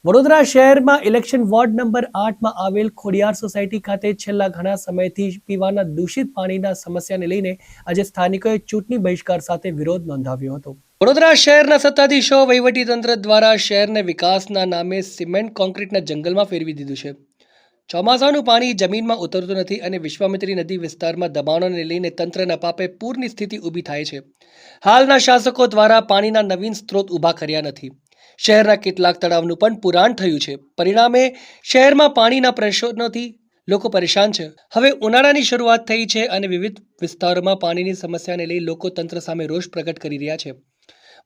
વડોદરા શહેરમાં election ward number 8 માં આવેલ ખોડિયાર સોસાયટી ખાતે છેલ્લા ઘણા સમયથી પીવાના દૂષિત પાણીના સમસ્યાને લઈને આજે સ્થાનિકોએ ચૂંટણી બહિષ્કાર સાથે વિરોધ નોંધાવ્યો હતો। વડોદરા શહેરના સત્તાધીશો વહીવટીતંત્ર દ્વારા શહેરને વિકાસના નામે સિમેન્ટ કોન્ક્રીટના જંગલમાં ફેરવી દીધું છે। ચોમાસાનું પાણી જમીનમાં ઉતરતું નથી અને વિશ્વામિત્રી નદી વિસ્તારમાં દબાણોને લઈને તંત્રના પાપે પૂરની સ્થિતિ ઊભી થાય છે। હાલના શાસકો દ્વારા પાણીના નવીન સ્ત્રોત ઊભા કર્યા નથી। શહેરના કેટલાક તળાવનું પણ પુરાણ થયું છે। પરિણામે શહેરમાં પાણીના પ્રશ્નોથી લોકો પરેશાન છે। હવે ઉનાળાની શરૂઆત થઈ છે અને વિવિધ વિસ્તારોમાં પાણીની સમસ્યાને લઈ લોકો તંત્ર સામે રોષ પ્રગટ કરી રહ્યા છે।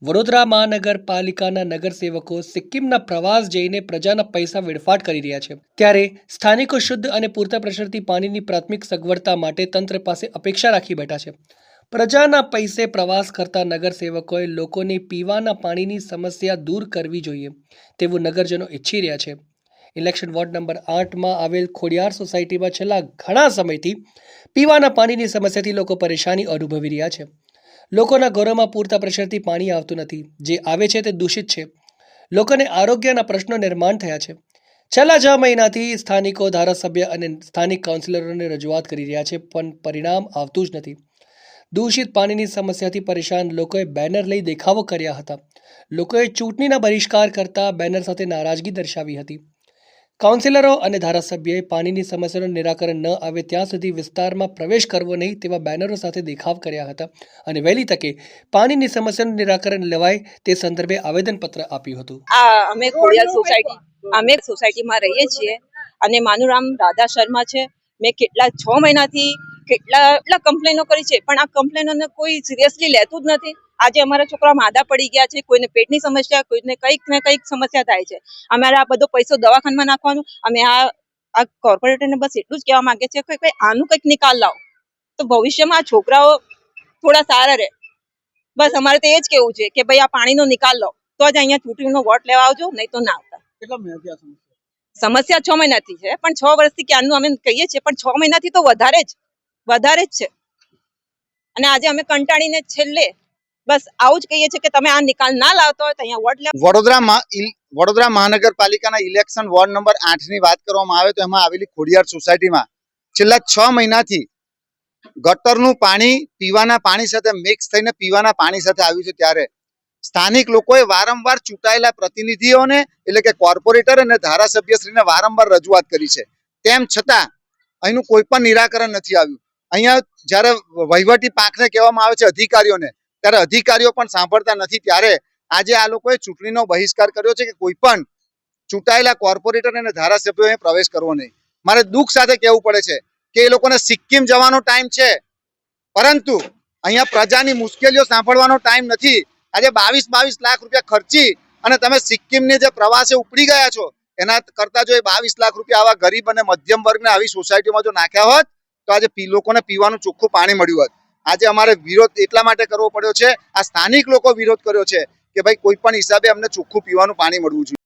વડોદરા મહાનગરપાલિકાના નગરસેવકો સિક્કિમના પ્રવાસ જઈને પ્રજાના પૈસા વેડફાટ કરી રહ્યા છે, ત્યારે સ્થાનિકો શુદ્ધ અને પૂરતા પ્રેશરથી પાણીની પ્રાથમિક સગવડતા માટે તંત્ર પાસે અપેક્ષા રાખી બેઠા છે। પ્રજાના પૈસે પ્રવાસ કરતા નગરસેવકોએ લોકોની પીવાના પાણીની સમસ્યા દૂર કરવી જોઈએ તેવું નગરજનો ઈચ્છી રહ્યા છે। ઇલેક્શન વોર્ડ નંબર 8માં આવેલ ખોડિયાર સોસાયટીમાં છેલ્લા ઘણા સમયથી પીવાના પાણીની સમસ્યાથી લોકો પરેશાની અનુભવી રહ્યા છે। લોકોના ઘરોમાં પૂરતા પ્રેશરથી પાણી આવતું નથી, જે આવે છે તે દૂષિત છે। લોકોને આરોગ્યના પ્રશ્નો નિર્માણ થયા છે। છેલ્લા 6 મહિનાથી સ્થાનિકો, ધારાસભ્ય અને સ્થાનિક કાઉન્સિલરોને રજૂઆત કરી રહ્યા છે, પણ પરિણામ આવતું જ નથી। દૂષિત પાણીની સમસ્યાથી પરેશાન લોકોએ બેનર લઈ દેખાવો કર્યા હતા। લોકોએ ચૂંટણીના બહિષ્કાર કરતા બેનર સાથે નારાજગી દર્શાવી હતી। કાઉન્સિલરો અને ધારાસભ્યએ પાણીની સમસ્યાનું નિરાકરણ ન આવે ત્યાં સુધી વિસ્તારમાં પ્રવેશ કરવો નહીં તેવા બેનરો સાથે દેખાવ કર્યા હતા અને વહેલી તકે પાણીની સમસ્યાનું નિરાકરણ લેવાય તે સંદર્ભે આવેદનપત્ર આપ્યું હતું। અમે ખોડિયાર સોસાયટીમાં રહીએ છીએ અને મારું નામ રાધા શર્મા છે। મેં કેટલા 6 મહિનાથી કેટલા કમ્પ્લેનો કરી છે, પણ આ કમ્પ્લેનોને કોઈ સિરિયસલી લેતું જ નથી। આજે અમારા છોકરા માદા પડી ગયા છે, કોઈને પેટની સમસ્યા, કોઈને કંઈક ને કંઈક સમસ્યા થાય છે। અમારે આ બધો પૈસો દવાખાનામાં નાખવાનું। અમે આ કોર્પોરેટરને બસ એટલું જ કહેવા માંગે છે કે ભાઈ આનું કંઈક નિકાલ લાવો તો ભવિષ્યમાં આ છોકરાઓ થોડા સારા રહે। બસ અમારે તો એ જ કહેવું છે કે ભાઈ આ પાણીનો નિકાલ લાવો તો જ અહીંયા ચૂંટણીનો વોટ લેવા આવજો, નહીં તો ના આવતા। સમસ્યા 6 મહિનાથી છે, પણ 6 વર્ષથી ક્યારનું અમે કહીએ છીએ, પણ 6 મહિનાથી તો વધારે જ છે। અને આજે અમે કંટાળીને છેલ્લે બસ આવું જ કહીએ છીએ કે તમે આ નિકાલ ના લાવતો હોય તો અહીંયા વોટ લેવા। વડોદરા મહાનગરપાલિકાના ઇલેક્શન વોર્ડ નંબર 8 ની વાત કરવામાં આવે તો એમાં આવેલી ખોડિયાર સોસાયટીમાં છેલ્લા 6 મહિનાથી ગટરનું પાણી પીવાના પાણી સાથે મિક્સ થઈને પીવાના પાણી સાથે આવ્યું છે। ત્યારે સ્થાનિક લોકોએ વારંવાર ચૂંટાયેલા પ્રતિનિધિઓને એટલે કે કોર્પોરેટર અને ધારાસભ્યશ્રીને વારંવાર રજૂઆત કરી છે, તેમ છતાં અહીંનું કોઈ પણ નિરાકરણ નથી આવ્યું। અહીંયા જ્યારે વહીવટી પાંખને કહેવામાં આવે છે અધિકારીઓને, ત્યારે અધિકારીઓ પણ સાંભળતા નથી। ત્યારે આજે આ લોકોએ ચૂંટણીનો બહિષ્કાર કર્યો છે કે કોઈ પણ ચૂંટાયેલા કોર્પોરેટર અને ધારાસભ્યોએ પ્રવેશ કરવો નહીં। મારે દુઃખ સાથે કહેવું પડે છે કે એ લોકોને સિક્કિમ જવાનો ટાઈમ છે, પરંતુ અહીંયા પ્રજાની મુશ્કેલીઓ સાંભળવાનો ટાઈમ નથી। આજે 22 લાખ રૂપિયા ખર્ચી અને તમે સિક્કિમની જે પ્રવાસે ઉપડી ગયા છો, એના કરતા જો એ 22 લાખ રૂપિયા આવા ગરીબ અને મધ્યમ વર્ગને આવી સોસાયટીમાં જો નાખ્યા હોત તો આજે લોકોને પીવાનું ચોખ્ખું પાણી મળ્યું હોત। આજે અમારે વિરોધ એટલા માટે કરવો પડ્યો છે, આ સ્થાનિક લોકો વિરોધ કર્યો છે કે ભાઈ કોઈ પણ હિસાબે અમને ચોખ્ખું પીવાનું પાણી મળવું જોઈએ।